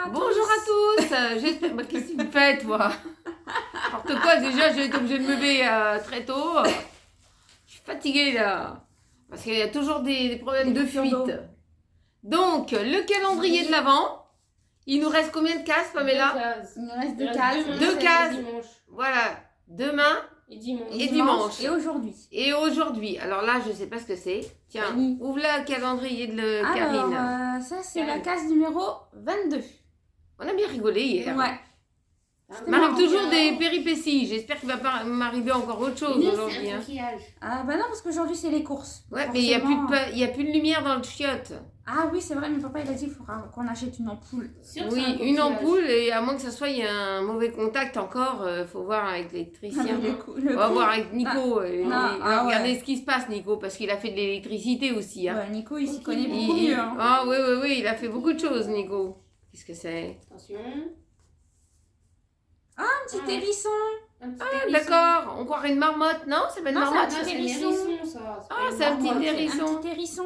Bonjour à tous. J'espère... Bah, qu'est-ce que tu fais, toi? N'importe quoi, déjà, j'ai été obligée de me lever très tôt. Je suis fatiguée, là. Parce qu'il y a toujours des problèmes de fuite. Donc, le calendrier de l'Avent. Il nous reste combien de cases, Pamela? Il nous reste 2 cases. 2 cases. Voilà. Demain et dimanche. Et dimanche. Et aujourd'hui. Et aujourd'hui. Alors là, je sais pas ce que c'est. Tiens, Oui. ouvre le calendrier de Karine. Alors, ça, c'est la case numéro 22. On a bien rigolé hier. Ouais. M'arrive toujours des péripéties. J'espère qu'il va pas m'arriver encore autre chose aujourd'hui. Hein. Ah bah non, parce qu'aujourd'hui, c'est les courses. Ouais, mais il n'y a plus de lumière dans le chiotte. Ah oui, c'est vrai, mais papa, il a dit qu'il faudra qu'on achète une ampoule. Oui, une ampoule, et à moins que ça soit, il y a un mauvais contact encore, faut voir avec l'électricien. On va voir avec Nico. Regardez ce qui se passe, Nico, parce qu'il a fait de l'électricité aussi. Hein. Ouais, Nico, il s'y connaît beaucoup mieux. Hein. Ah oui, il a fait beaucoup de choses, Nico. Qu'est-ce que c'est? Attention. Ah, un petit hérisson. Ah, d'accord. On croirait une marmotte, non? C'est pas une marmotte? C'est un petit hérisson. Ah, c'est un petit hérisson. Un petit hérisson.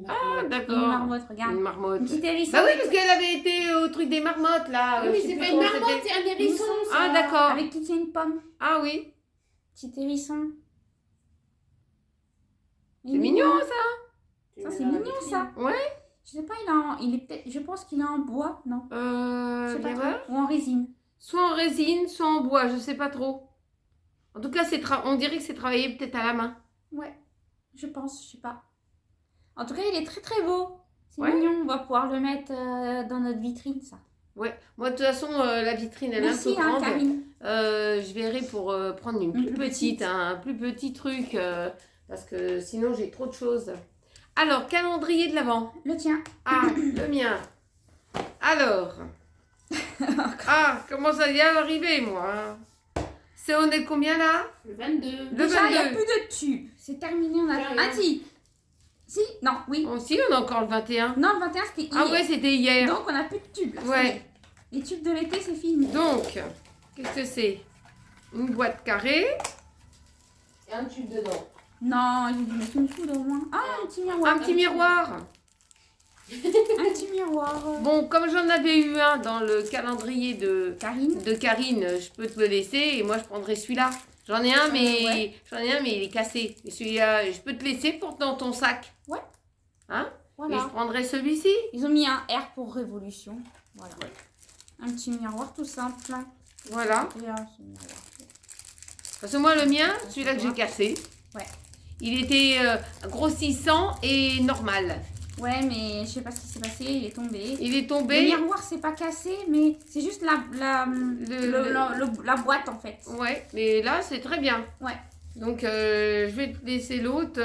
Ah, d'accord. Une marmotte, regarde. Une marmotte. Une petite hérisson. Bah oui, parce qu'elle avait été au truc des marmottes, là. Oui, mais c'est pas une marmotte, c'est un hérisson. Ah, d'accord. Avec qui tient une pomme. Ah oui. Petit hérisson. C'est mignon, ça. Ça, c'est mignon, ça. Ouais. Je sais pas, il est peut-être. Je pense qu'il est en bois, non? Je sais pas bien trop. Ou en résine. Soit en résine, soit en bois, je sais pas trop. En tout cas, on dirait que c'est travaillé peut-être à la main. Ouais, je pense, je sais pas. En tout cas, il est très très beau. C'est Ouais. mignon, on va pouvoir le mettre dans notre vitrine, ça. Ouais. Moi, de toute façon, la vitrine, elle est Merci, un peu grande. Karine. Je verrai pour prendre une plus plus petite, un plus petit truc, parce que sinon, j'ai trop de choses. Alors, calendrier de l'Avent. Le tien. Ah, le mien. Alors. Ah, comment ça vient d'arriver, moi hein. On est combien, là? Le 22. Le Déjà, il n'y a 22. plus de tubes. C'est terminé, on a... Ah, si. Si, non, oui. Aussi, on a encore le 21. Non, le 21, c'était hier. Ah ouais, c'était hier. Donc, on n'a plus de tubes, là. Ouais. Les tubes de l'été, c'est fini. Donc, qu'est-ce que c'est? Une boîte carrée. Et un tube dedans. Non, j'ai dû mettre une poudre au moins. Ah, un petit miroir. Un petit miroir. Un petit miroir. Bon, comme j'en avais eu un dans le calendrier de Karine. Karine, je peux te le laisser et moi je prendrai celui-là. J'en ai un, mais ouais. il est cassé. Et celui-là, je peux te laisser pour dans ton sac. Ouais. Hein? Voilà. Et je prendrai celui-ci. Ils ont mis un R pour révolution. Voilà. Un petit miroir tout simple. Voilà. Et là, ce miroir. Parce que moi, le mien, celui-là que j'ai cassé, Ouais. il était grossissant et normal. Ouais, mais je sais pas ce qui s'est passé, il est tombé. Il est Le tombé. miroir, c'est pas cassé, mais c'est juste la boîte en fait. Ouais, mais là, c'est très bien. Ouais. Donc, je vais te laisser l'autre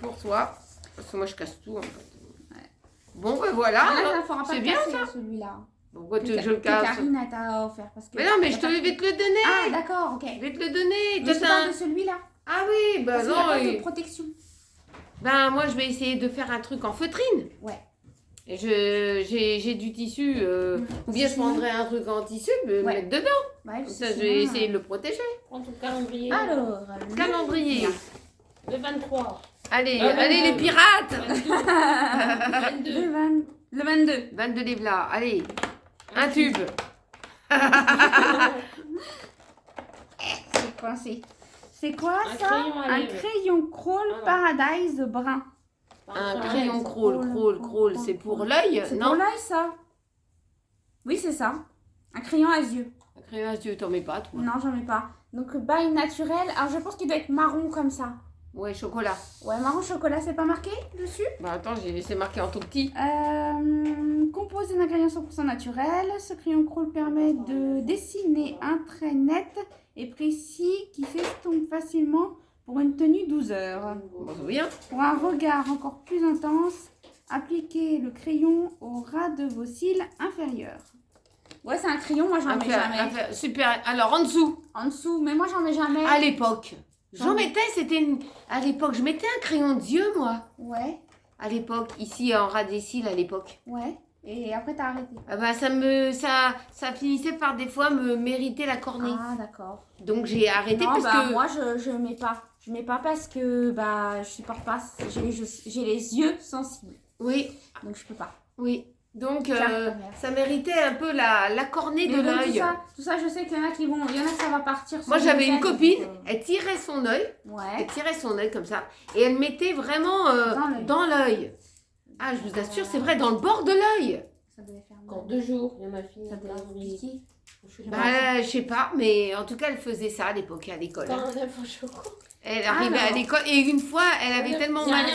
pour toi. Parce que moi, je casse tout, en fait. Ouais. Bon, ben voilà. Ah, là, ça fera pas c'est de bien, casser, ça. celui-là. Pourquoi tu veux que je Que le casse? Karine elle t'a offert. Parce que Mais non, mais je vais te le donner. Ah, d'accord, ok. Je vais te le donner. Mais Toi, je t'as parle un- de celui-là. Ah oui, ben Parce qu'il y a non. pas de protection. Ben, moi, je vais essayer de faire un truc en feutrine. Ouais. Et j'ai du tissu. Ou bien je Sinon- prendrai un truc en tissu, me Ouais. mettre dedans. Ouais, Comme ça, je vais essayer de le protéger. Prends ton calendrier. Alors, Calendrier. Le 23. Allez, Ah, allez les pirates. 22. le 22. 22 livres là, allez. Un tube. C'est coincé. C'est quoi Un ça? crayon à Un lèvres. crayon Crawl Voilà. Paradise brun. Un crayon crawl, c'est pour crawl. l'œil, C'est non? pour l'œil ça? Oui, c'est ça. Un crayon à yeux. Un crayon à yeux, t'en mets pas, toi? Non, j'en mets pas. Donc, bail naturel. Alors, je pense qu'il doit être marron comme ça. Ouais, chocolat. Ouais, marron chocolat, c'est pas marqué dessus? Bah attends, j'ai laissé marqué en tout petit. Composé d'ingrédients 100% naturels, ce crayon Crawl permet de dessiner un trait net et précis qui s'estompe facilement pour une tenue 12 heures. Bon, c'est bien. Pour un regard encore plus intense, appliquez le crayon au ras de vos cils inférieurs. Ouais, c'est un crayon, moi j'en mets jamais. Super. Alors, en dessous, En dessous, mais moi j'en mets jamais. à l'époque, j'en J'en- mettais, à l'époque, je mettais un crayon d'yeux, moi. Ouais, À l'époque, ici, en ras des cils, à l'époque. ouais. Et après t'as arrêté. Ah bah, ça finissait par des fois me mériter la cornée. Ah, d'accord. Donc, j'ai arrêté Non, parce bah que... moi je mets pas. Je mets pas parce que bah je supporte pas. J'ai les yeux sensibles. Oui, Donc je peux pas. oui. Donc, Tiens, ta mère. ça méritait un peu la cornée Mais de bon, l'œil. tout ça, je sais qu'il y en a qui vont. Il y en a que ça va partir. sur Moi, le j'avais une week-end, copine, donc, elle tirait son œil. Elle Ouais. tirait son œil comme ça. Et elle mettait vraiment Dans l'œil. dans l'œil. Ah, je vous assure, c'est vrai, dans le bord de l'œil. Ça devait faire Encore mal. 2 jours, il y a ma fille. Ça devait piquer. Bah, je sais pas, mais en tout cas, elle faisait ça à l'époque, à l'école. Quand on a fait chocolat. Elle arrivait à Alors. l'école et une fois, elle avait tellement mal.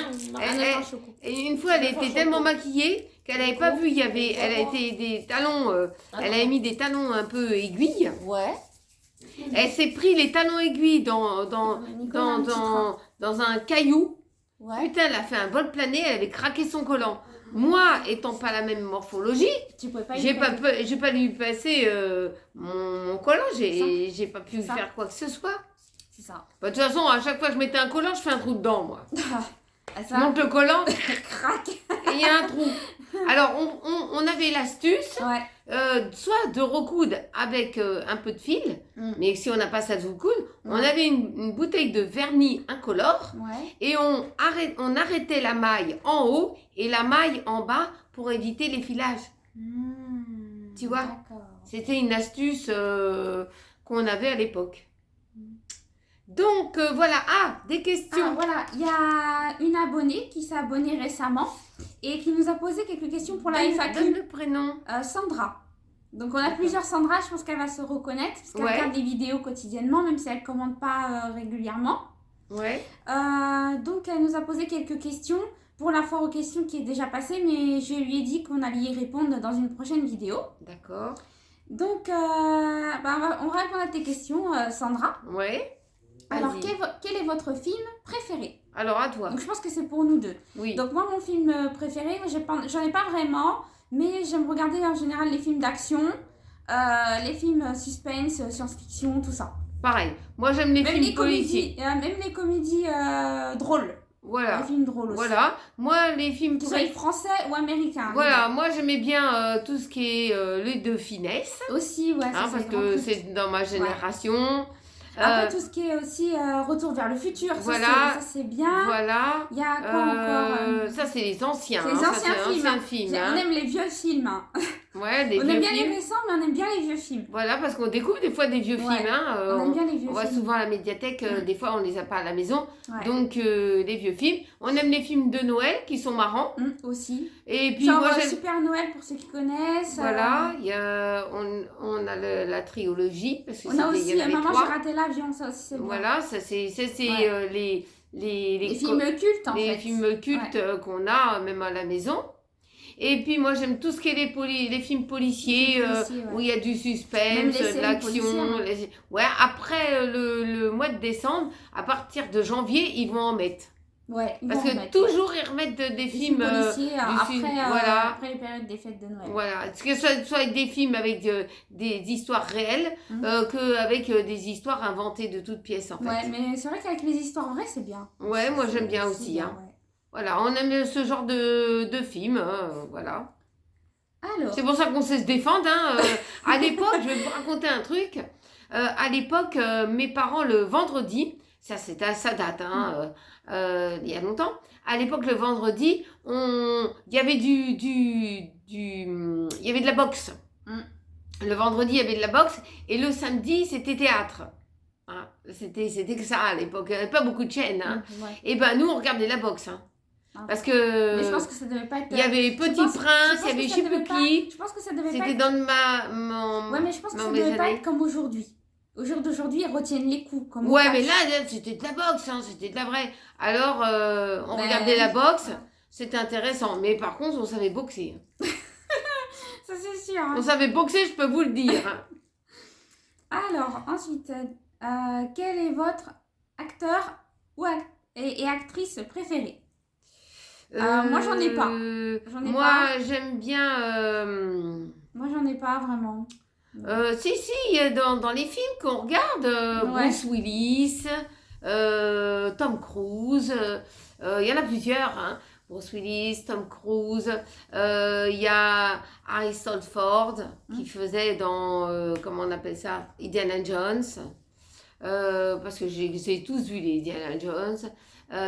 Et une fois, elle était tellement maquillée qu'elle n'avait pas vu, elle a été des talons, elle avait mis des talons un peu aiguilles. Ouais. Elle s'est pris les talons aiguilles dans Nicolas, un petit train. dans un caillou. Ouais. Putain, elle a fait un vol plané, elle avait craqué son collant. Moi, étant pas la même morphologie, Tu pouvais pas y j'ai passer. pas lui passer mon collant, j'ai pas pu C'est ça. faire quoi que ce soit. C'est ça. Bah, de toute façon, à chaque fois que je mettais un collant, je fais un trou dedans, moi. Ah, Je ça, monte le collant crac. et il y a un trou. Alors, on avait l'astuce, Ouais. soit de recoudre avec un peu de fil, mais si on n'a pas ça de recoudre, on Ouais. avait une bouteille de vernis incolore Ouais. et on arrêtait la maille en haut et la maille en bas pour éviter les filages. Tu vois? D'accord. C'était une astuce qu'on avait à l'époque. Donc voilà, des questions. Ah, voilà, il y a une abonnée qui s'est abonnée récemment et qui nous a posé quelques questions pour la Donne FAQ. le prénom. Sandra. Donc on a plusieurs Sandra, je pense qu'elle va se reconnaître parce qu'elle Ouais. regarde des vidéos quotidiennement, même si elle ne commande pas régulièrement. Ouais. Donc elle nous a posé quelques questions pour la foire aux questions qui est déjà passée, mais je lui ai dit qu'on allait y répondre dans une prochaine vidéo. D'accord. Donc on va répondre à tes questions, Sandra. Ouais. Alors Vas-y. quel est votre film préféré? Alors à toi. Donc je pense que c'est pour nous deux. Oui. Donc moi mon film préféré, j'en ai pas vraiment, mais j'aime regarder en général les films d'action, les films suspense, science-fiction, tout ça. Pareil. Moi j'aime les Même films les politiques. comédies, même les comédies drôles. Voilà. Les films drôles aussi. Voilà. Moi les films Qu'ils soient français ou américains. Voilà, moi j'aimais bien tout ce qui est les deux finesses, Aussi, ouais, ça hein, c'est parce grand que culte. c'est dans ma génération. Après tout ce qui est aussi Retour vers le futur, voilà. ça c'est bien. Voilà. Il y a quoi encore Ça c'est les anciens. C'est les hein, anciens ça, c'est films. anciens films, On hein. aime les vieux films. Hein. Ouais, des On vieux aime bien films. les récents, mais on aime bien les vieux films. Voilà, parce qu'on découvre des fois des vieux Ouais. films. Hein, On aime bien les vieux on va films. souvent à la médiathèque, des fois on les a pas à la maison. Ouais. Donc les vieux films. On aime les films de Noël qui sont marrants. Aussi. Et puis Genre moi j'aime. Super Noël pour ceux qui connaissent. Voilà, il y a, on a la trilogie. Parce que On a il y aussi en avait Maman trois. j'ai raté l'avion, ça aussi c'est bien. Voilà, ça c'est Ouais. les films cultes en les fait. films cultes qu'on a même à la maison. Et puis moi j'aime tout ce qui est les films policiers, Les films policiers, ouais. où il y a du Même suspense, les de séries l'action. policières. Ouais, après le mois de décembre, à partir de janvier, ils vont en mettre. Ouais, ils Parce vont que remettre, toujours ils remettent des les films. policiers film, après, voilà. après les périodes des fêtes de Noël. Voilà, que ce soit des films avec des histoires réelles, Mhm. qu'avec des histoires inventées de toutes pièces en fait. Ouais, mais c'est vrai qu'avec les histoires vraies, c'est bien. Ouais, moi j'aime bien C'est aussi. bien, Hein. ouais. Voilà, on aime ce genre de film, voilà. Alors, C'est pour ça qu'on sait se défendre. Hein. À l'époque, je vais vous raconter un truc. À l'époque, mes parents, le vendredi, ça date, hein, il y a longtemps. À l'époque, le vendredi, il y avait il y avait de la boxe. Le vendredi, il y avait de la boxe. Et le samedi, c'était théâtre. Hein. C'était que ça à l'époque. Il n'y avait pas beaucoup de chaînes. Hein. ouais. Et ben, nous, on regardait la boxe. Hein. Ah. Parce que... Mais je pense que ça devait pas être. Il y avait Petit Prince, il y avait je sais plus qui. Je pense que ça devait pas C'était être. dans mon... Ouais, mais je pense que dans ça mes devait pas années. être comme aujourd'hui. Au jour d'aujourd'hui, ils retiennent les coups. Comme au Ouais, catch. mais là, c'était de la boxe, hein, c'était de la vraie. Alors, on Ben, regardait la boxe, ouais. c'était intéressant. Mais par contre, on savait boxer. Ça, c'est sûr. Hein. On savait boxer, je peux vous le dire. Hein. Alors, ensuite, quel est votre acteur et actrice préféré? Moi, j'en ai pas. J'en ai Moi, pas. j'aime bien... Moi, j'en ai pas vraiment. si, dans les films qu'on regarde, Ouais. Bruce Willis, Tom Cruise, il y en a plusieurs, hein. Bruce Willis, Tom Cruise, il y a Harrison Ford qui faisait dans, comment on appelle ça, Indiana Jones, parce que j'ai tous vu les Indiana Jones,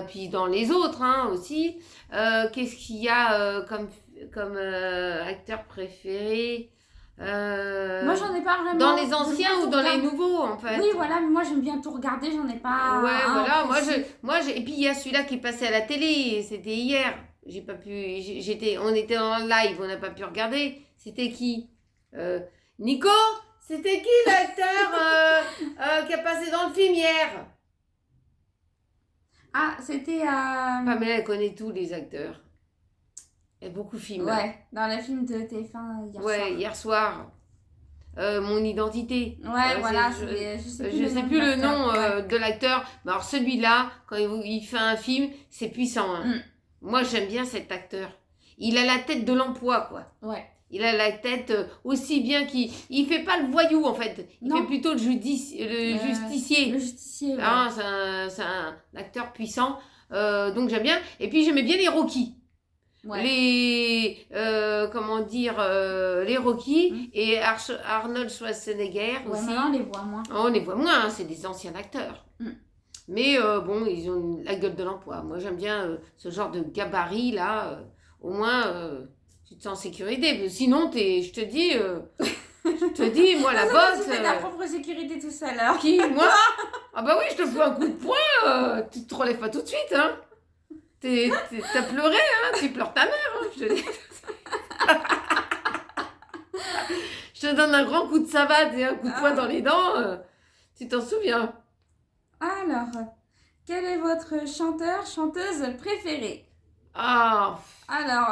puis dans les autres hein, aussi. Qu'est-ce qu'il y a comme comme acteur préféré. Moi, j'en ai pas vraiment. Dans les J'aime anciens bien ou tout dans les regarder. nouveaux, en fait. Oui, voilà, mais moi j'aime bien tout regarder, j'en ai pas. Ouais, un voilà. précis. Et puis il y a celui-là qui est passé à la télé. C'était hier. J'ai pas pu. On était en live, on n'a pas pu regarder. C'était qui Nico. C'était qui l'acteur qui a passé dans le film hier? Ah, c'était. Pamela, elle connaît tous les acteurs. Elle a beaucoup filmé. Ouais, dans le film de TF1 hier soir. Hier soir. Mon identité. Ouais, voilà, Je sais plus le nom de l'acteur. Mais alors celui-là, quand il fait un film, c'est puissant. Hein. Moi, j'aime bien cet acteur. Il a la tête de l'emploi, quoi. Ouais. Il a la tête aussi bien il fait pas le voyou, en fait. Il fait plutôt le justicier. Le justicier, ouais. Hein, c'est un acteur puissant. Donc j'aime bien. Et puis j'aimais bien les Rocky. Ouais. Les Rocky et Arnold Schwarzenegger Ouais, aussi. maintenant on les voit moins. On les voit moins, hein, c'est des anciens acteurs. Mais bon, ils ont la gueule de l'emploi. Moi, j'aime bien ce genre de gabarit là. Au moins, tu te sens en sécurité. Mais sinon, je te dis, moi la bosse. Tu fais ta propre sécurité tout seul alors. Qui moi? Ah bah oui, je te fous un coup de poing. Tu te relèves pas tout de suite, hein. T'as pleuré, hein. Tu pleures ta mère, hein, je te dis. Je te donne un grand coup de savate et un coup de poing dans les dents. Tu t'en souviens? Alors, quel est votre chanteur, chanteuse préférée? Ah. Alors,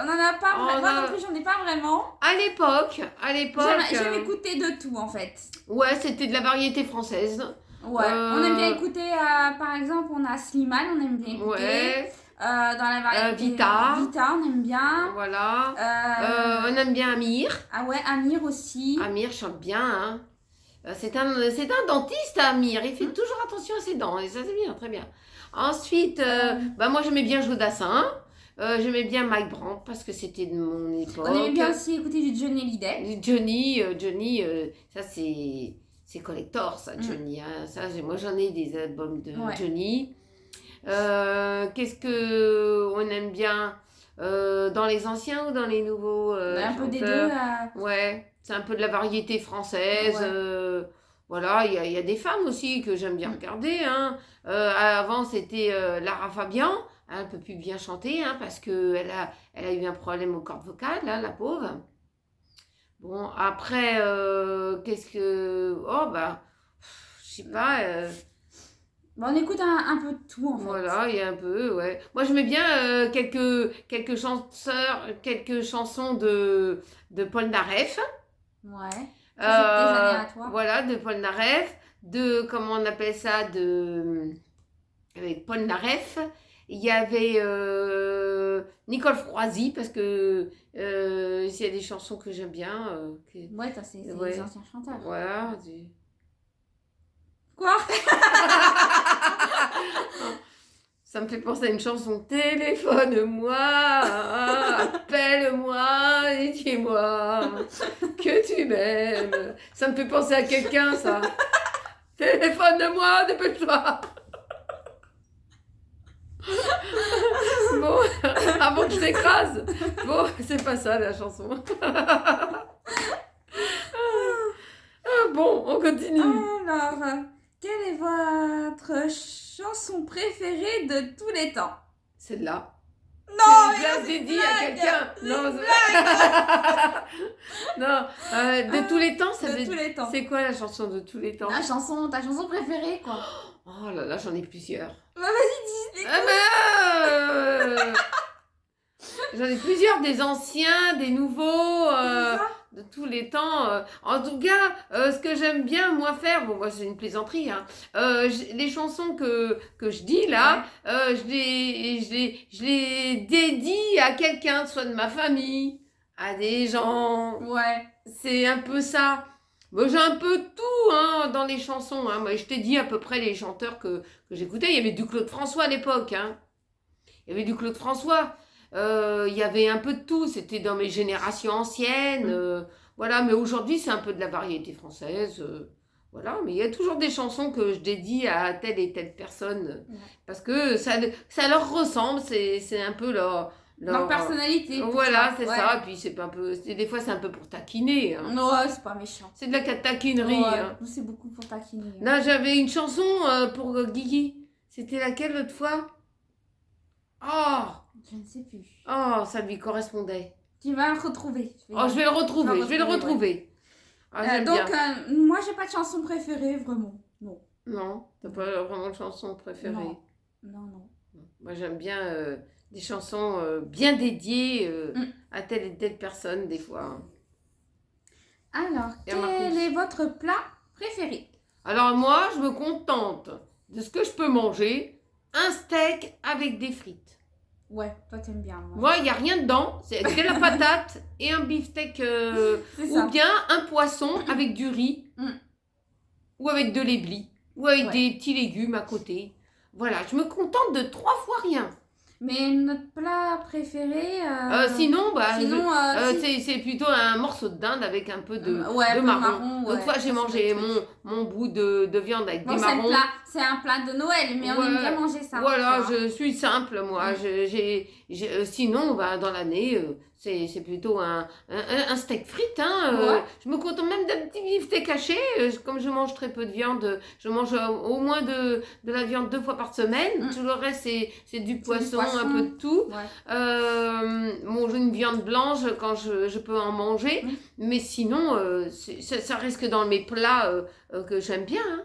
on en a pas vraiment. Moi non plus, j'en ai pas vraiment. À l'époque. J'aime écouter de tout en fait. Ouais, c'était de la variété française. Ouais, on aime bien écouter, par exemple, on a Slimane, on aime bien écouter. Ouais. Dans la variété Vita, on aime bien. Voilà. On aime bien Amir. Ah ouais, Amir aussi. Amir chante bien, hein. C'est un dentiste, Amir. Il fait toujours attention à ses dents. Et ça, c'est bien, très bien. Ensuite, moi, j'aimais bien Jodassin. J'aimais bien Mike Brandt parce que c'était de mon époque. On aimait bien aussi écouter du Johnny Hallyday. Johnny, ça, c'est collector, ça, Johnny. Hein. Ça, moi, j'en ai des albums de Johnny. Qu'est-ce que on aime bien dans les anciens ou dans les nouveaux un peu des deux. Ouais, c'est un peu de la variété française. Ouais. Voilà, il y a des femmes aussi que j'aime bien regarder. Hein. Avant, c'était Lara Fabian. Elle peut plus bien chanter hein, parce qu'elle a eu un problème aux cordes vocales, là, la pauvre. Bon, après, qu'est-ce que... Oh, bah, je sais pas... on écoute un peu de tout en fait. Voilà, il y a un peu, ouais. Moi, j'aimais bien quelques chansons de Paul Naref. Ouais. Des années à toi. Voilà, de Paul Naref. Comment on appelle ça, avec Paul Naref. Il y avait Nicole Froisy, parce que il y a des chansons que j'aime bien. Ouais, c'est des anciens chanteurs. Voilà. Quoi? Ça me fait penser à une chanson. Téléphone-moi, appelle-moi et dis-moi que tu m'aimes. Ça me fait penser à quelqu'un, ça. Téléphone-moi, dépêche-toi. Bon, avant que je t'écrase. Bon, c'est pas ça la chanson. Bon, on continue. Alors, quelle est votre chanson préférée de tous les temps? Celle-là. Non, je l'ai dit à quelqu'un. Non, non, de tous les temps, ça de tous les temps. C'est quoi la chanson de tous les temps? Ta chanson préférée, quoi. Oh là là, j'en ai plusieurs. Bah vas-y, dis. J'en ai plusieurs, des anciens, des nouveaux, de tous les temps. En tout cas, ce que j'aime bien, moi, faire, bon, moi, c'est une plaisanterie, hein, les chansons que je dis, là, je les dédie à quelqu'un, soit de ma famille, à des gens. Ouais. C'est un peu ça. Moi, j'ai un peu tout hein, dans les chansons. Hein. Moi, je t'ai dit à peu près les chanteurs que j'écoutais. Il y avait du Claude François à l'époque. Hein. Il y avait du Claude François. Il y avait un peu de tout. C'était dans mes générations anciennes. Voilà, mais aujourd'hui, c'est un peu de la variété française. Voilà, mais il y a toujours des chansons que je dédie à telle et telle personne. Parce que ça leur ressemble. C'est un peu Leur personnalité. Voilà, ça. c'est Ouais. ça. Et puis des fois c'est un peu pour taquiner. Hein. Non, c'est pas méchant. C'est de la taquinerie. Ouais, Hein. nous, c'est beaucoup pour taquiner. Hein. Là, j'avais une chanson pour Guigui. C'était laquelle l'autre fois? Oh, Je ne sais plus. oh, ça lui correspondait. Tu vas le retrouver. Oh, je vais le retrouver, je vais le retrouver. Ah, j'aime donc, bien. moi, j'ai pas de chanson préférée, vraiment. Non. Non, t'as pas vraiment de chanson préférée. Non. Non. Moi, j'aime bien des chansons bien dédiées Mm. à telle et telle personne, des fois. Alors, Et à Marcus. quel est votre plat préféré? Alors, moi, je me contente de ce que je peux manger. Un steak avec des frites. Ouais, toi, t'aimes bien. Moi. Moi, il n'y a rien dedans. C'est de la patate et un beefsteak. C'est ça. Ou bien un poisson avec du riz. Mm. Ou avec de l'éblis. Ou avec Ouais. des petits légumes à côté. Voilà, je me contente de 3 fois rien. Mais notre plat préféré. Sinon, sinon, c'est plutôt un morceau de dinde avec un peu de, ouais, de peu marron. ouais. L'autre fois, j'ai Ça, mangé c'est le truc. mon bout de viande avec Bon, des marrons. c'est un plat de Noël, mais on Ouais. aime bien manger ça. Voilà, tu vois. je suis simple, moi. Sinon, dans l'année, c'est plutôt un steak frites. Hein, Ouais. je me contente même d'un petit beefsteak haché. Comme je mange très peu de viande, je mange au moins de la viande 2 fois par semaine. Mm. Tout le reste, c'est du poisson, poisson. un peu de tout. Ouais. Manger une viande blanche quand je peux en manger. Mm. Mais sinon, ça reste que dans mes plats que j'aime bien. Hein.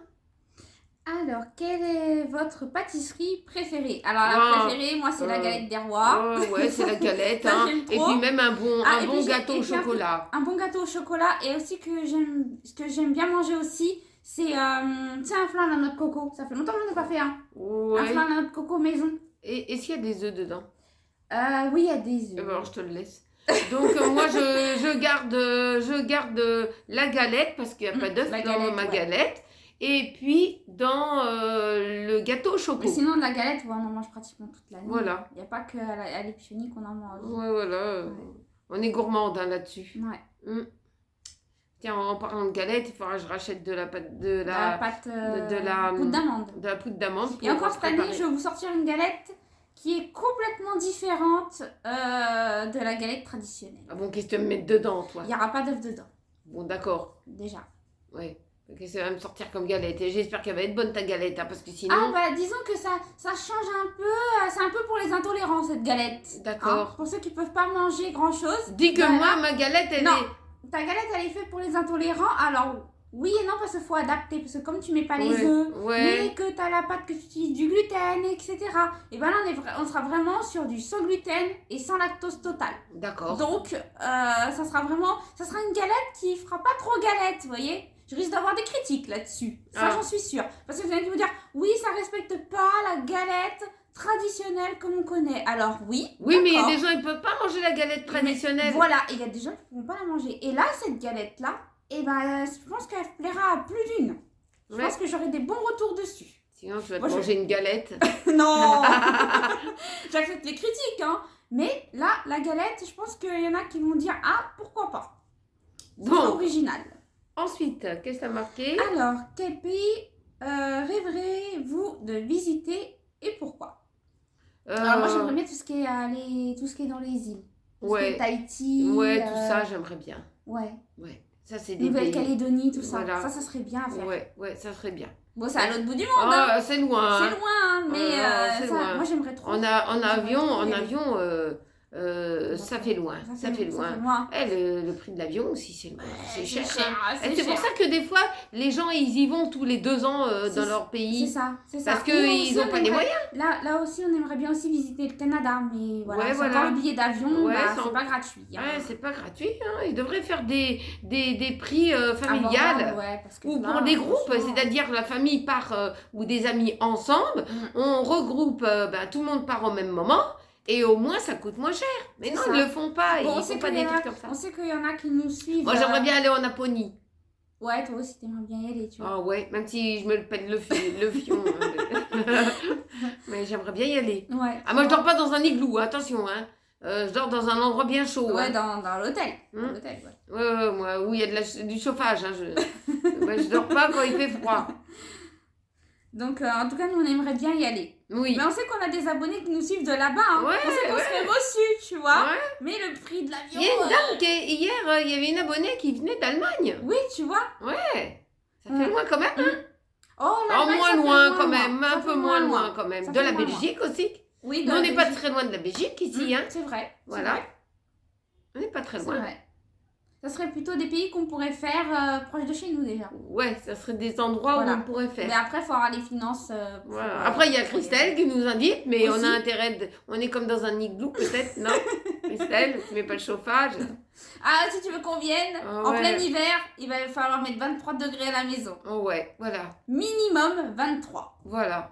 Alors, quelle est votre pâtisserie préférée? Alors, la Ah, préférée, moi, c'est la galette des rois. Ouais, c'est la galette. Ça, hein. j'aime Et trop. puis même un bon Ah, et puis gâteau au et puis chocolat. Un bon gâteau au chocolat. Et aussi, ce que j'aime bien manger aussi, c'est un flan à la noix de coco. Ça fait longtemps que je n'en ai pas fait un. Un Ouais. flan à la noix de coco maison. Et s'il y a des œufs dedans? Oui, il y a des Eh ben, œufs. alors je te le laisse. Donc moi je garde la galette parce qu'il n'y a pas d'œuf La dans galette, ma ouais. galette. Et puis dans le gâteau au Mais chocolat. sinon, de la galette, ouais, on en mange pratiquement toute l'année. Voilà. Il n'y a pas qu'à l'épiphanie qu'on en mange. Ouais, voilà. Ouais. On est gourmande hein, là-dessus. Ouais. Tiens, en parlant de galette, il faudra que je rachète de la pâte De la pâte poudre d'amande. de la poudre d'amande. Et encore cette année, préparer. je vais vous sortir une galette qui est complètement différente de la galette traditionnelle. Ah bon, qu'est-ce que tu vas me mettre dedans, toi? Il n'y aura pas d'œuf dedans, Bon, d'accord. déjà. Ouais. Qu'est-ce que ça va me sortir comme galette? Et j'espère qu'elle va être bonne ta galette, hein, parce que sinon. Ah bah disons que ça change un peu, c'est un peu pour les intolérants cette galette. D'accord. Hein, pour ceux qui peuvent pas manger grand chose. Dis que bah, moi, ma galette, elle Non. est. Ta galette elle est faite pour les intolérants, alors oui et non parce qu'il faut adapter, parce que comme tu mets pas les Ouais, œufs, ouais. mais que tu as la pâte que tu utilises du gluten, etc. Et ben là on sera vraiment sur du sans gluten et sans lactose total. D'accord. Donc ça sera une galette qui fera pas trop galette, vous voyez. Je risque d'avoir des critiques là-dessus, ça Ah. j'en suis sûre. Parce que vous allez vous dire, oui ça respecte pas la galette traditionnelle comme on connaît. Alors oui, Oui, mais il y a d'accord. des gens, ils peuvent pas manger la galette traditionnelle. Voilà, et il y a des gens qui ne pourront pas la manger. Et là, cette galette-là, eh ben, je pense qu'elle plaira à plus d'une. Je Ouais. pense que j'aurai des bons retours dessus. Sinon, tu vas te Moi, je- manger une galette. Non J'accepte les critiques, hein. Mais là, la galette, je pense qu'il y en a qui vont dire, ah, pourquoi pas. C'est Donc, original. ensuite, qu'est-ce que t'as marqué? Alors, quel pays rêverez-vous de visiter et pourquoi? Alors, moi, j'aimerais bien tout ce qui est dans les îles. Tout ce qui Ouais. est Tahiti. Ouais, tout ça, j'aimerais bien. Ouais. Ouais. Ça, c'est des pays. Nouvelle-Calédonie, tout ça. Voilà. Ça serait bien à faire. Ouais, ça serait bien. Bon, c'est à l'autre bout du monde, hein. Ah, c'est loin. C'est hein. loin, hein, mais c'est ça, loin. moi j'aimerais trop. En avion, trop y aller. ça fait loin. Ça fait loin. Le prix de l'avion aussi, c'est loin. C'est cher. hein. Et c'est pour ça que des fois, les gens, ils y vont tous les 2 ans dans leur C'est pays. ça, c'est ça. Parce Nous qu'ils aussi, n'ont on pas les aimerait- moyens. Là aussi, on aimerait bien aussi visiter le Canada, mais voilà, Ouais, c'est voilà. encore le billet d'avion, Ouais, bah, c'est c'est pas gratuit. Hein. Ouais, c'est pas gratuit. Hein. Ils devraient faire des prix familiales. Abordable, ouais, parce que Ou là, pour des groupes, franchement, c'est-à-dire la famille part ou des amis ensemble, on regroupe, tout le monde part au même moment et au moins ça coûte moins cher. Mais C'est non, ça. ils le font pas, Bon, on ils sait font pas qu'il y des en a- trucs comme ça. On sait qu'il y en a qui nous suivent. Moi j'aimerais bien aller en Laponie. Ouais, toi aussi, t'aimerais bien y aller, tu vois. Ah ouais, même si je me le pète le fion. Hein, mais j'aimerais bien y aller. Ouais. Ah moi je dors pas dans un igloo, attention. Hein. Je dors dans un endroit bien chaud. Ouais, hein. dans l'hôtel. Dans Hmm. l'hôtel, ouais. Ouais, moi, où il y a du chauffage. Hein, je dors pas quand il fait froid. Donc, en tout cas, nous, on aimerait bien y aller. Oui. Mais on sait qu'on a des abonnés qui nous suivent de là-bas. Hein. Ouais, on sait qu'on ouais. serait reçus, tu vois. Ouais. Mais le prix de l'avion... Il y a une dame hier, il y avait une abonnée qui venait d'Allemagne. Oui, tu vois. Ouais. Ça fait loin quand même. Hein. Oh, Oh, l'Allemagne, moins ça fait loin quand même, Ça un fait peu moins loin quand même. Ça De fait la moins Belgique aussi. Oui, Nous, on n'est pas très loin de la Belgique ici. Hein. C'est vrai. c'est Voilà. vrai, On n'est pas très C'est loin. vrai. Ça serait plutôt des pays qu'on pourrait faire proches de chez nous déjà. Ouais, ça serait des endroits Voilà. où on pourrait faire. Mais après, il faut avoir les finances. Voilà. Après, il y a Christelle qui nous invite, mais Aussi. on a intérêt de... On est comme dans un igloo peut-être, non Christelle, tu mets pas le chauffage. Ah, si tu veux qu'on vienne, Ah en ouais. plein hiver, il va falloir mettre 23 degrés à la maison. Oh ouais, voilà, Minimum 23. voilà.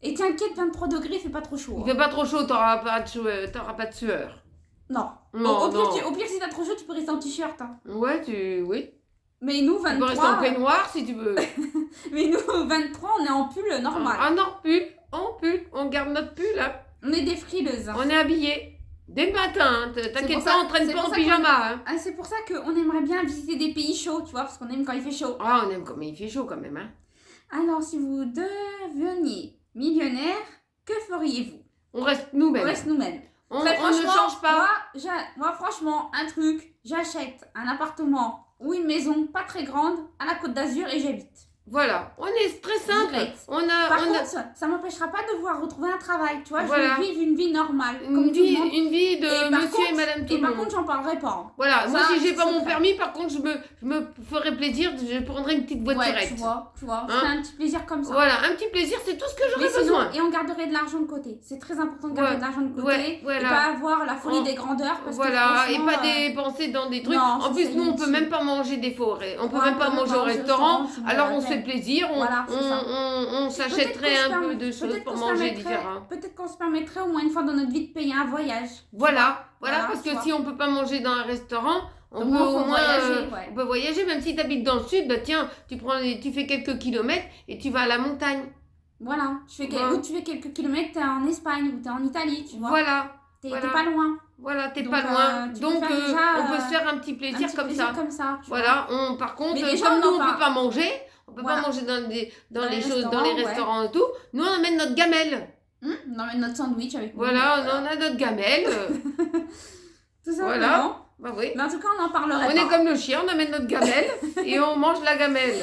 Et t'inquiète, 23 degrés, il fait pas trop chaud. Il hein. fait pas trop chaud, t'auras pas de sueur. Non. Non, au, pire, non. au pire, si t'as trop chaud, tu peux rester en t-shirt. Hein. Ouais, oui. Mais nous, Tu peux 23. rester en peignoir si tu veux. Mais nous, 23, on est en pull normal. Ah non, pull, on garde notre pull, hein. On est des frileuses. Hein. On est habillés. Dès le matin, hein. T'inquiète pour pas, ça- on traîne c'est pas pour en ça qu'on- pyjama. Hein. Ah, c'est pour ça qu'on aimerait bien visiter des pays chauds, tu vois, parce qu'on aime quand il fait chaud. Ah, on aime comme il fait chaud quand même. Hein. Alors, si vous deveniez millionnaire, que feriez-vous? On reste On nous-mêmes. reste nous-mêmes. On Très ne franchement, change pas. Moi, franchement, un truc, j'achète un appartement ou une maison pas très grande à la Côte d'Azur et j'habite. Voilà, on est très simple. Direct. On a, Par on a contre, ça m'empêchera pas de voir retrouver un travail, tu vois, Voilà. je vais vivre une vie normale, comme une tout le monde. vie de Et par monsieur contre- et madame tout Et le par monde. contre, j'en parlerai pas. Hein. Voilà, moi ça, si j'ai c'est pas mon secret. permis, par contre, je me ferai plaisir, je prendrai une petite Ouais, voiturette. tu vois, on Hein ferait un petit plaisir comme ça. Voilà, un petit plaisir, c'est tout ce que Mais j'aurais sinon, besoin. et on garderait de l'argent de côté. C'est très important de garder Ouais, de l'argent de côté ouais, voilà. et pas avoir la folie On- des grandeurs. Parce Voilà, que et pas franchement, dépenser dans des trucs. non, En ça, plus, c'est nous, on peut inutile. même pas manger des forêts. On peut Ouais, même pas manger au restaurant. c'est pas Alors, la on se fait peine. plaisir, Voilà, c'est ça. on s'achèterait un peu de choses peut-être pour qu'on se manger permettrait- différent. Peut-être qu'on se permettrait au moins une fois dans notre vie de payer un voyage. Voilà, Voilà, parce tu que vois. si on peut pas manger dans un restaurant, on Au peut moins, au faut moins voyager, ouais. on peut voyager, même si tu habites dans le sud, bah tiens, tu fais quelques kilomètres et tu vas à la montagne. Voilà, Ouais. ou tu fais quelques kilomètres, t'es en Espagne ou t'es en Italie, tu vois. Voilà, T'es voilà. pas loin. voilà, t'es Donc, pas loin. tu peux Donc faire déjà, on peut se faire un petit Un plaisir petit comme plaisir ça. comme ça. tu vois. Voilà, par contre, Mais déjà, comme on nous en on peut parle. pas manger, on peut Voilà. pas manger dans les les choses, dans les restaurants, ouais. restaurants et tout, nous on amène notre gamelle. On emmène notre sandwich avec nous. Voilà, on a notre gamelle. Tout simplement. Voilà. Bah oui. Mais en tout cas, on en parlerait On pas. est comme le chien, on amène notre gamelle et on mange la gamelle.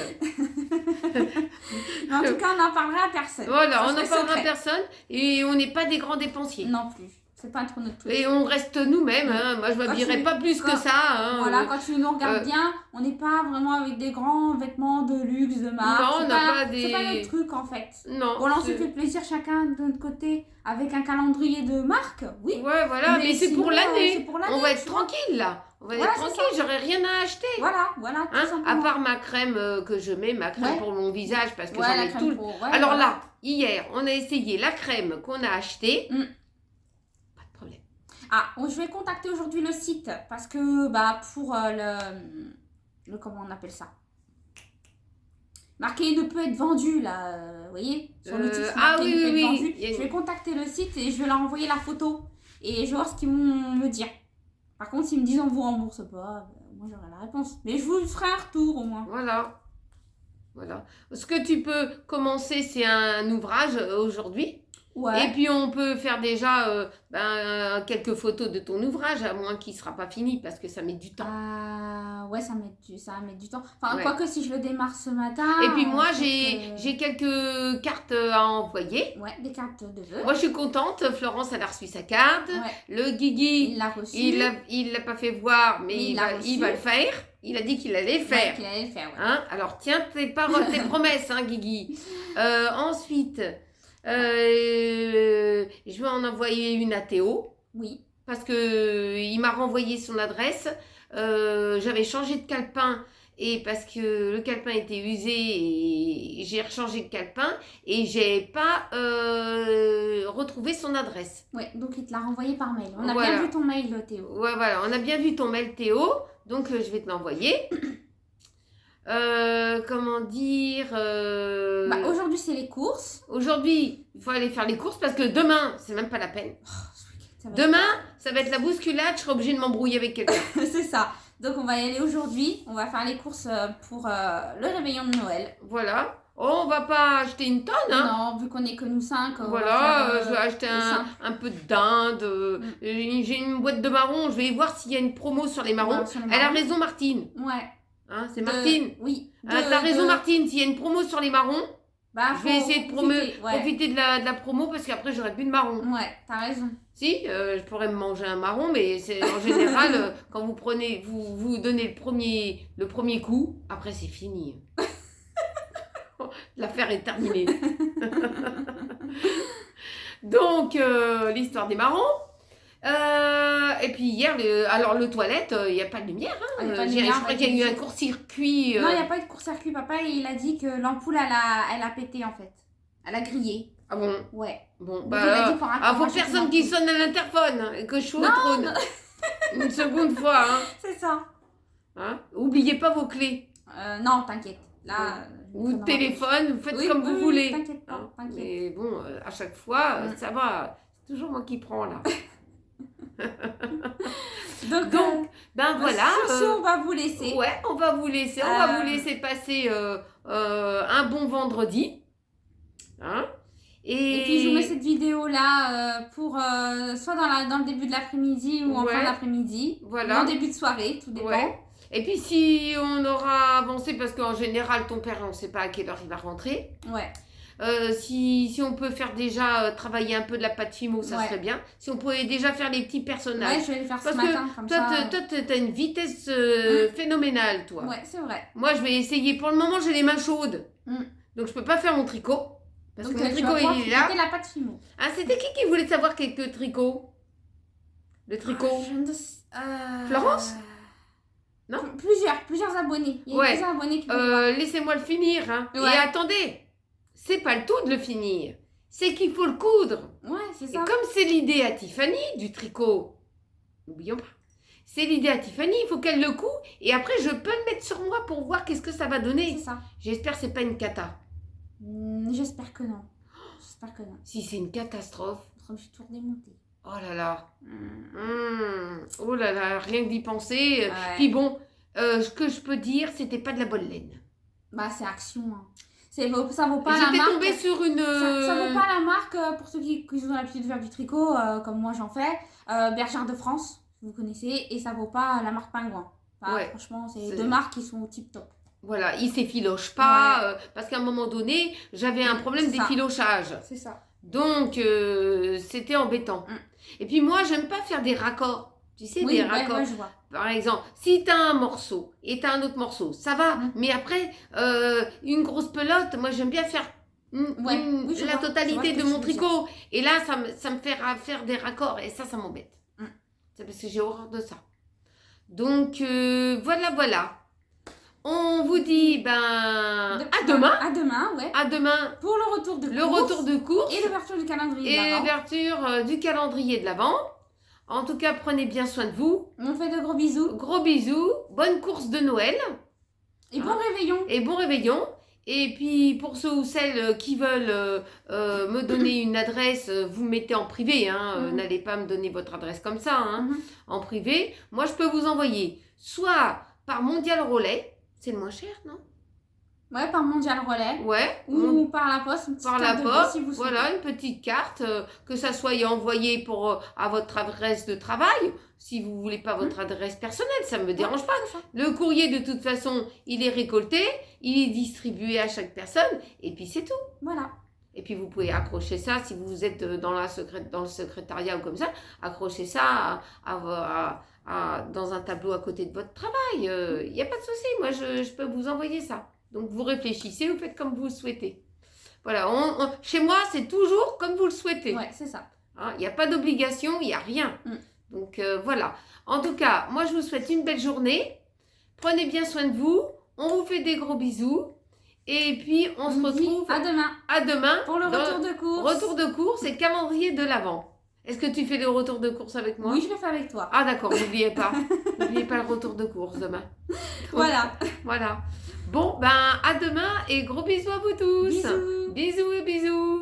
Mais en tout cas, on n'en parlera à personne. Voilà, Ça on n'en serait parlera à secret. personne et on n'est pas des grands dépensiers. Non plus. C'est pas trop notre truc. Et on reste nous-mêmes, hein. Moi je m'habillerai tu- pas plus que quand- ça. Hein. Voilà, quand tu nous regardes bien, on n'est pas vraiment avec des grands vêtements de luxe, de marque. Non, on C'est n'a pas C'est pas des... notre truc en fait. Non. Bon, là, on se c'est- fait plaisir chacun de notre côté avec un calendrier de marque, oui. Ouais, voilà, mais c'est sinon, pour c'est l'année. pour l'année, On va tu être vois. tranquille là. On va Voilà, être c'est tranquille, j'aurai rien à acheter. Voilà, tout Hein, à simplement. part ma crème que je mets, ma crème Ouais. pour mon visage, parce que Ouais, j'en la ai crème tout. pro, ouais, Alors voilà. là, hier, on a essayé la crème qu'on a achetée. Mm. Pas de problème. Ah, je vais contacter aujourd'hui le site parce que pour le comment on appelle ça, marqué ne peut être vendu là, vous voyez, sur le titre, c'est ah marqué oui, ne peut oui, être oui. vendu. Il y a une- Je vais contacter le site et je vais leur envoyer la photo et je vais voir ce qu'ils vont me dire. Par contre, s'ils me disent on vous rembourse pas, moi j'aurai la réponse. Mais je vous ferai un retour au moins. Voilà. Voilà. Ce que tu peux commencer, c'est un ouvrage aujourd'hui. Ouais. Et puis on peut faire déjà quelques photos de ton ouvrage, à moins qu'il ne sera pas fini, parce que ça met du temps. Ouais, ça va mettre du temps. Enfin, Ouais. quoique si je le démarre ce matin. Et puis moi, peut-être j'ai quelques cartes à envoyer. Ouais, des cartes de vœux. Moi, je suis contente. Florence, elle a reçu sa carte. Ouais. Le Guigui, Il l'a reçu. il l'a pas fait voir, mais Il il l'a va reçu. le faire. Il a dit qu'il allait le Ouais, faire. qu'il allait le faire, ouais. Hein, alors tiens tes paroles, tes promesses, hein, Guigui. Ensuite, je vais en envoyer une à Théo. Oui. Parce que il m'a renvoyé son adresse. J'avais changé de calepin et parce que le calepin était usé et j'ai rechangé de calepin et j'ai pas retrouvé son adresse. Ouais, donc il te l'a renvoyé par mail. On a Voilà. bien vu ton mail, Théo. Ouais, voilà, on a bien vu ton mail Théo, donc je vais te l'envoyer. Comment dire Aujourd'hui, c'est les courses. Aujourd'hui, il faut aller faire les courses parce que demain, c'est même pas la peine. Ça va être- Demain, ça va être la bousculade, je serai obligée de m'embrouiller avec quelqu'un. c'est ça. Donc on va y aller aujourd'hui. On va faire les courses pour le réveillon de Noël. Voilà. Oh, on va pas acheter une tonne, hein. Non, vu qu'on est que nous 5. Voilà, je vais acheter un peu de dinde. J'ai une boîte de marrons. Je vais voir s'il y a une promo sur les marrons. Ouais, sur les Elle a marrons. raison, Martine. Ouais. Hein, c'est Martine. Oui. T'as raison, Martine. S'il y a une promo sur les marrons, Bah, je vais essayer de profiter de ouais. la promo parce qu'après, j'aurai plus de marrons. Ouais, t'as raison. Si, je pourrais me manger un marron, mais c'est en général, quand vous prenez, vous donnez le premier coup, après c'est fini. L'affaire est terminée. Donc, l'histoire des marrons. Et puis hier, alors le toilette, il n'y a pas de lumière. Hein. Ah, y a pas de Je lumière, crois qu'il y a eu un court-circuit. Non, il n'y a pas eu de court-circuit, papa. Il a dit que l'ampoule, elle a pété en fait. Elle a grillé. Ah bon? Ouais. Bon, Donc, bah, il a dit pour faut que personne qui sonne à l'interphone hein, et que je sois au trône. Une seconde fois. Hein. C'est ça. Hein? Oubliez pas vos clés. Non, t'inquiète. Là. Ou téléphone, vous faites oui, comme vous voulez. T'inquiète pas, Hein. t'inquiète. Mais bon, à chaque fois, ça va. C'est toujours moi qui prends là. Donc, ben voilà. Sur ce, on va vous laisser. Ouais, on va vous laisser. On va vous laisser passer un bon vendredi. Hein. Et puis je vous mets cette vidéo là pour soit dans le début de l'après-midi ou en fin d'après-midi. Voilà. Ou en début de soirée, tout dépend. Ouais. Et puis si on aura avancé, parce qu'en général ton père on ne sait pas à quelle heure il va rentrer. Ouais. Si on peut faire déjà travailler un peu de la pâte fimo, ça serait bien. Si on pouvait déjà faire les petits personnages. Ouais, je vais le faire parce ce matin comme ça. Toi, tu as une vitesse phénoménale, toi. Ouais, c'est vrai. Moi, je vais essayer. Pour le moment, j'ai les mains chaudes. Donc, je peux pas faire mon tricot. Parce que mon tricot, il est là. C'était la pâte fimo. Ah, c'était qui voulait savoir quelques tricots? Le tricot Florence? Non? Plusieurs abonnés. Il y a plusieurs abonnés qui laissez-moi le finir. Hein. Ouais. Et attendez, c'est pas le tout de le finir. C'est qu'il faut le coudre. Ouais, c'est Et ça. comme c'est l'idée à Tiffany du tricot, n'oublions pas, c'est l'idée à Tiffany, il faut qu'elle le coud. Et après, je peux le mettre sur moi pour voir qu'est-ce que ça va donner. C'est ça. J'espère que c'est pas une cata. J'espère que non. J'espère que non. Si c'est une catastrophe. Je suis tout redémontée. Oh là là. Oh là là, rien que d'y penser. Ouais. Puis bon, ce que je peux dire, c'était pas de la bonne laine. Bah, c'est Action. Hein. Ça vaut pas la marque. J'étais tombée sur une... Ça vaut pas la marque pour ceux qui ont l'habitude de faire du tricot, comme moi j'en fais. Bergère de France, vous connaissez. Et ça vaut pas la marque Pingouin. Enfin, ouais. Franchement, c'est deux marques qui sont au tip top. Voilà, il s'effiloche pas. Parce qu'à un moment donné, j'avais un problème d'effilochage. C'est ça. Donc, c'était embêtant. Et puis moi, j'aime pas faire des raccords. Tu sais, des raccords. Ouais, je vois. Par exemple, si tu as un morceau et tu as un autre morceau, ça va. Mais après, une grosse pelote, moi, j'aime bien faire la totalité de mon tricot. Et là, ça me fait faire des raccords. Et ça m'embête. C'est parce que j'ai horreur de ça. Donc, voilà. On vous dit, à demain. À demain, ouais. À demain. Pour le retour de course. Le retour de course. Et l'ouverture du calendrier de l'Avent. Et l'ouverture du calendrier de l'Avent. En tout cas, prenez bien soin de vous. On fait de gros bisous. Gros bisous. Bonne course de Noël. Et bon réveillon. Et bon réveillon. Et puis, pour ceux ou celles qui veulent me donner une adresse, vous mettez en privé. N'allez pas me donner votre adresse comme ça. En privé. Moi, je peux vous envoyer soit par Mondial Relais. C'est le moins cher, non? Ouais, par Mondial Relais. Ouais. Ou par la poste. Une petite par la carte poste, si vous voilà, une petite carte, que ça soit envoyé à votre adresse de travail, si vous voulez pas votre adresse personnelle, ça me dérange pas. Le courrier, de toute façon, il est récolté, il est distribué à chaque personne, et puis c'est tout. Voilà. Et puis vous pouvez accrocher ça, si vous êtes dans le secrétariat ou comme ça, accrocher ça dans un tableau à côté de votre travail. Il n'y a pas de souci, moi je peux vous envoyer ça. Donc vous réfléchissez, vous faites comme vous le souhaitez. Voilà, chez moi c'est toujours comme vous le souhaitez. Ouais, c'est ça. Il n'y a pas d'obligation, il n'y a rien. Donc voilà. En tout cas, moi je vous souhaite une belle journée. Prenez bien soin de vous. On vous fait des gros bisous. Et puis on se retrouve à demain. À demain. Pour le retour de course. Retour de course et calendrier de l'Avent. Est-ce que tu fais le retour de course avec moi? Oui, je le fais avec toi. Ah d'accord, n'oubliez pas. N'oubliez pas le retour de course demain. Donc, voilà. Bon, à demain et gros bisous à vous tous. Bisous. Bisous et bisous.